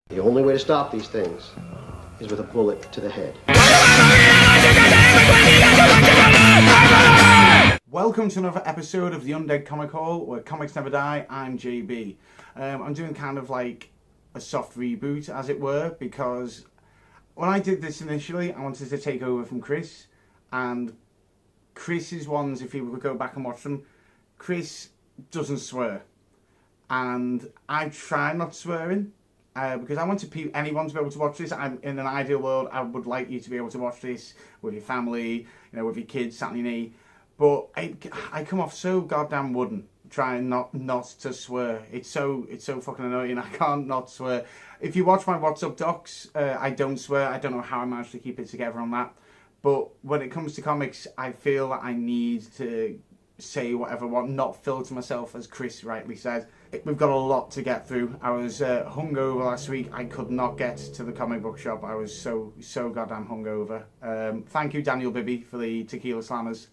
The only way to stop these things is with a bullet to the head. Welcome to another episode of the Undead Comic Haul, where comics never die. I'm JB. I'm doing kind of like a soft reboot, as it were, because when I did this initially, I wanted to take over from Chris, and Chris's ones, if you would go back and watch them, Chris doesn't swear, and I try not swearing. Because I want anyone to be able to watch this. In an ideal world, I would like you to be able to watch this with your family, with your kids sat on your knee. But I come off so goddamn wooden trying not to swear. It's so fucking annoying. I can't not swear. If you watch my WhatsApp docs, I don't swear. I don't know how I managed to keep it together on that. But when it comes to comics, I feel that I need to say whatever I want, not filter myself, as Chris rightly said. We've got a lot to get through. I was hungover last week. I could not get to the comic book shop. I was so goddamn hungover. Thank you, Daniel Bibby, for the tequila slammers.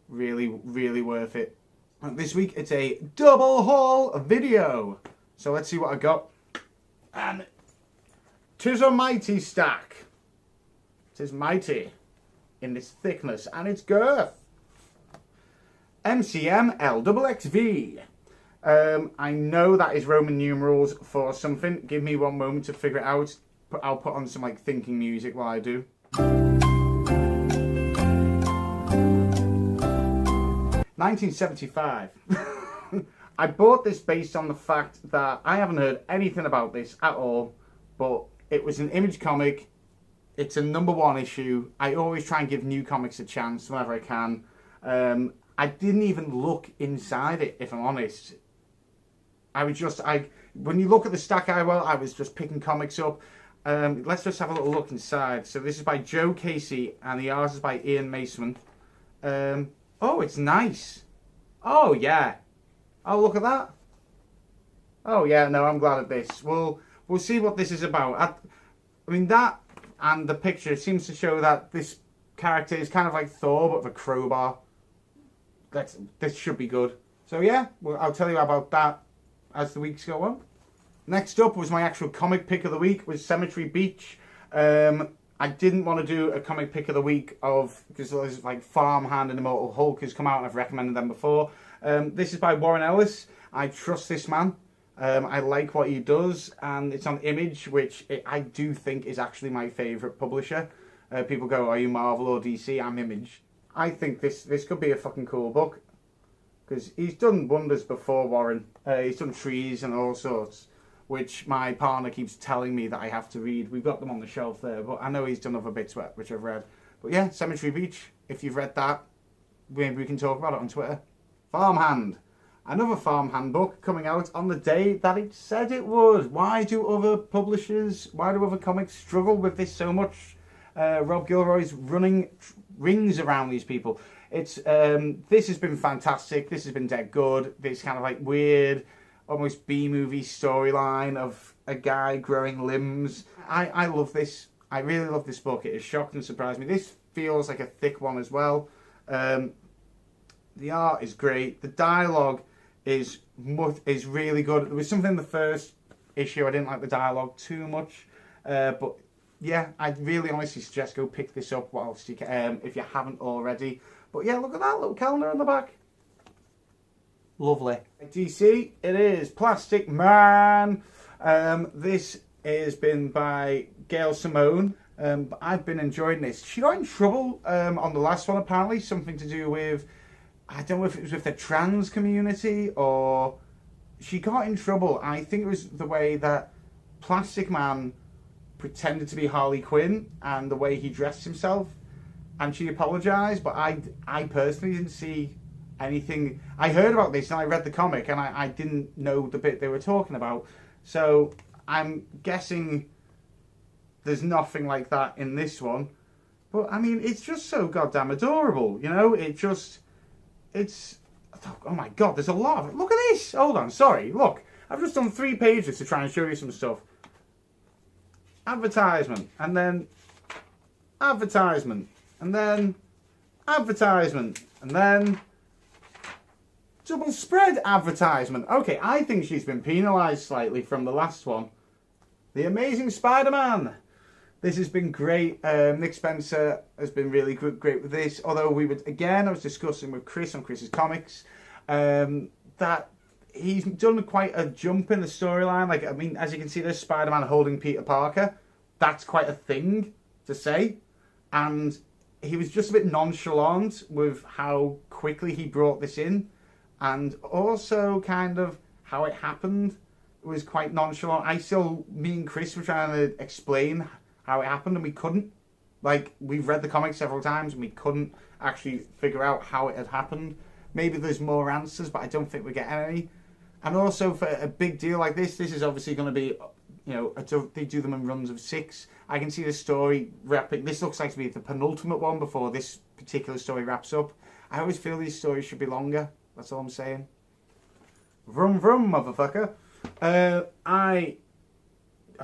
Really, really worth it. This week it's a double haul video. So let's see what I got. And 'tis a mighty stack. 'Tis mighty in its thickness and its girth. MCM LXXV. I know that is Roman numerals for something. Give me one moment to figure it out. I'll put on some thinking music while I do. 1975. I bought this based on the fact that I haven't heard anything about this at all, but it was an Image comic. It's a #1 issue. I always try and give new comics a chance whenever I can. I didn't even look inside it, if I'm honest. When you look at the stack I was just picking comics up. Let's just have a little look inside. So this is by Joe Casey, and the art is by Ian Mason. Oh, it's nice. Oh, yeah. Oh, look at that. Oh, yeah, no, I'm glad of this. We'll see what this is about. I mean, that and the picture seems to show that this character is kind of like Thor, but with a crowbar. This should be good. So, yeah, I'll tell you about that as the weeks go on. Next up was my actual comic pick of the week, was Cemetery Beach. I didn't want to do a comic pick of the week because there's like Farmhand and Immortal Hulk has come out, and I've recommended them before. This is by Warren Ellis. I trust this man. I like what he does, and it's on Image, which I do think is actually my favourite publisher. People go, are you Marvel or DC? I'm Image. I think this could be a fucking cool book, because he's done wonders before, Warren. He's done Trees and all sorts, which my partner keeps telling me that I have to read. We've got them on the shelf there, but I know he's done other bits which I've read. But yeah, Cemetery Beach, if you've read that, maybe we can talk about it on Twitter. Farmhand. Another Farmhand book coming out on the day that it said it would. Why do other comics struggle with this so much? Rob Gilroy's running rings around these people. This has been fantastic. This has been dead good. This kind of like weird, almost B-movie storyline of a guy growing limbs. I love this. I really love this book. It has shocked and surprised me. This feels like a thick one as well. The art is great. The dialogue is really good. There was something in the first issue I didn't like the dialogue too much, but yeah, I'd really honestly suggest go pick this up whilst you can, if you haven't already. But yeah, look at that little calendar on the back. Lovely. DC, it is Plastic Man. This has been by Gail Simone. I've been enjoying this. She got in trouble on the last one, apparently. Something to do with, I don't know if it was with the trans community, or she got in trouble. I think it was the way that Plastic Man pretended to be Harley Quinn and the way he dressed himself. And she apologised, but I personally didn't see anything. I heard about this and I read the comic, and I didn't know the bit they were talking about. So I'm guessing there's nothing like that in this one. But I mean, it's just so goddamn adorable, it's, oh my god, there's a lot of it. Look at this. Hold on, sorry, look. I've just done 3 pages to try and show you some stuff. Advertisement, and then advertisement, and then advertisement, and then double spread advertisement. Okay, I think she's been penalised slightly from the last one. The Amazing Spider-Man. This has been great. Nick Spencer has been really great with this. Although I was discussing with Chris on Chris's Comics, that he's done quite a jump in the storyline. Like, I mean, as you can see, there's Spider-Man holding Peter Parker. That's quite a thing to say. And he was just a bit nonchalant with how quickly he brought this in. And also kind of how it happened was quite nonchalant. Me and Chris were trying to explain how it happened and we couldn't. Like, we've read the comics several times and we couldn't actually figure out how it had happened. Maybe there's more answers, but I don't think we're getting any. And also for a big deal like this is obviously going to be, you know, they do them in runs of 6. I can see the story wrapping. This looks like to be the penultimate one before this particular story wraps up. I always feel these stories should be longer. That's all I'm saying. Vroom vroom, motherfucker. I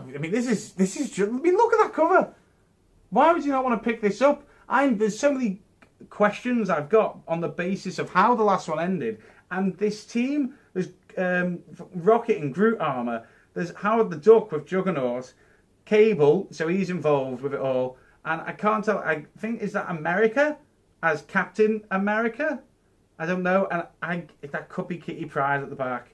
mean, this is just, I mean, look at that cover. Why would you not want to pick this up? There's so many questions I've got on the basis of how the last one ended. And this team, there's Rocket and Groot armor. There's Howard the Duck with Juggernaut. Cable, so he's involved with it all. And I can't tell, I think, is that America as Captain America? I don't know. And that could be Kitty Pryde at the back.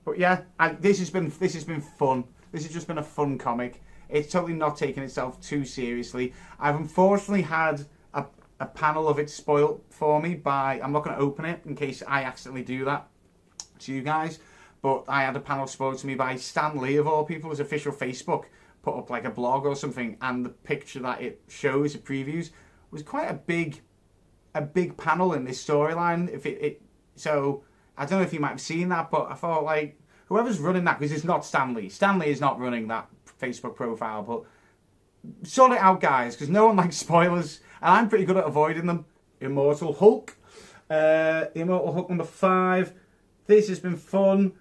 But yeah, this has been fun. This has just been a fun comic. It's totally not taking itself too seriously. I've unfortunately had a panel of it spoilt for me by... I'm not going to open it in case I accidentally do that to you guys. But I had a panel spoiled to me by Stan Lee, of all people, his official Facebook, put up like a blog or something. And the picture that it shows, it previews, was quite a big panel in this storyline. So I don't know if you might have seen that, but I thought, like, whoever's running that, because it's not Stan Lee. Stan Lee is not running that Facebook profile, but sort it out, guys, because no one likes spoilers, and I'm pretty good at avoiding them. Immortal Hulk. Immortal Hulk number 5. This has been fun.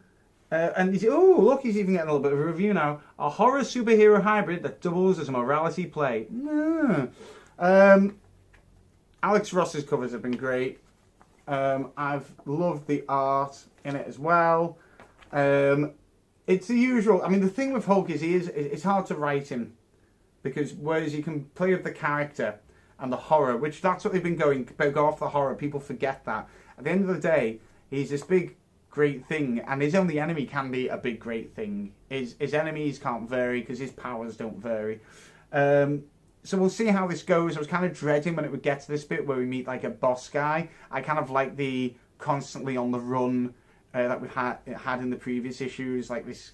And look, he's even getting a little bit of a review now. A horror superhero hybrid that doubles as a morality play. Alex Ross's covers have been great. I've loved the art in it as well. It's the usual. I mean, the thing with Hulk is it's hard to write him, because whereas you can play with the character and the horror, which that's what they've been go off the horror. People forget that. At the end of the day, he's this big, great thing, and his only enemy can be a big, great thing. His enemies can't vary because his powers don't vary. So we'll see how this goes. I was kind of dreading when it would get to this bit where we meet like a boss guy. I kind of like the constantly on the run that we had in the previous issues, like this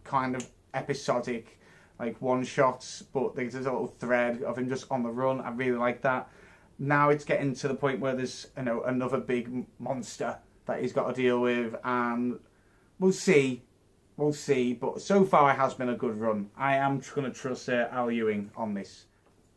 kind of episodic, like one shots, but there's a little thread of him just on the run. I really like that. Now it's getting to the point where there's, you know, another big monster that he's got to deal with, and we'll see. But so far it has been a good run. I am going to trust Al Ewing on this.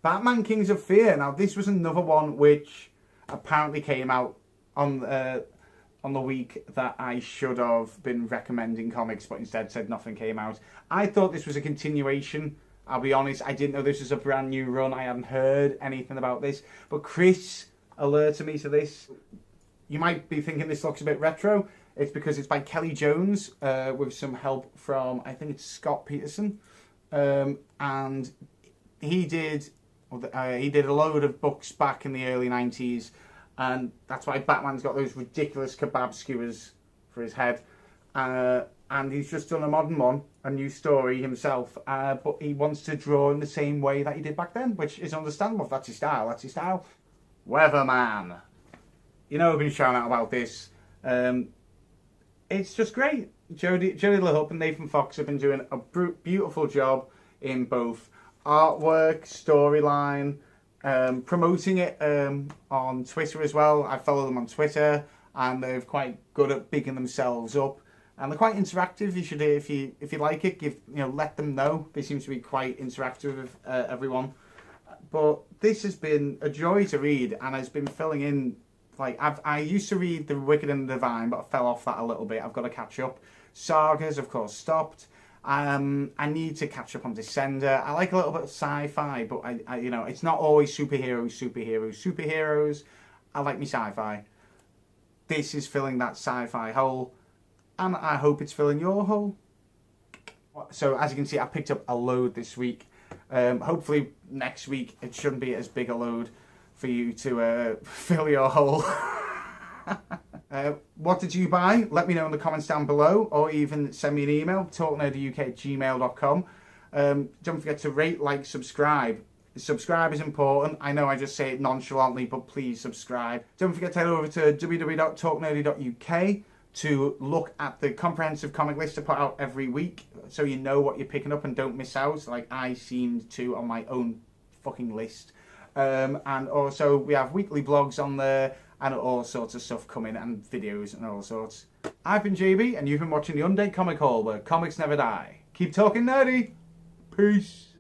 Batman Kings of Fear. Now this was another one which apparently came out on the week that I should have been recommending comics, but instead said nothing came out. I thought this was a continuation. I'll be honest, I didn't know this was a brand new run. I hadn't heard anything about this, but Chris alerted me to this. You might be thinking this looks a bit retro. It's because it's by Kelly Jones with some help from, I think it's Scott Peterson, and he did a load of books back in the early 90s, and that's why Batman's got those ridiculous kebab skewers for his head, and he's just done a modern one, a new story himself, but he wants to draw in the same way that he did back then, which is understandable. If that's his style. Weatherman. You know, I've been shouting out about this. It's just great. Jodie LaHupp and Nathan Fox have been doing a beautiful job in both artwork, storyline, promoting it on Twitter as well. I follow them on Twitter, and they're quite good at bigging themselves up, and they're quite interactive. You should, if you like it, let them know. They seem to be quite interactive with everyone. But this has been a joy to read, and has been filling in. Like, I used to read The Wicked and the Divine, but I fell off that a little bit. I've got to catch up. Sagas, of course, stopped. I need to catch up on Descender. I like a little bit of sci-fi, but I it's not always superheroes. I like me sci-fi. This is filling that sci-fi hole, and I hope it's filling your hole. So as you can see, I picked up a load this week. Hopefully next week it shouldn't be as big a load for you to fill your hole. What did you buy? Let me know in the comments down below, or even send me an email, talknerdyuk@gmail.com. Don't forget to rate, like, subscribe. Subscribe is important. I know I just say it nonchalantly, but please subscribe. Don't forget to head over to www.talknerdy.uk to look at the comprehensive comic list I put out every week, so you know what you're picking up and don't miss out, like I seemed to on my own fucking list. And also we have weekly vlogs on there and all sorts of stuff coming, and videos and all sorts. I've been JB and you've been watching the Undead Comic Haul, where comics never die. Keep talking nerdy. Peace.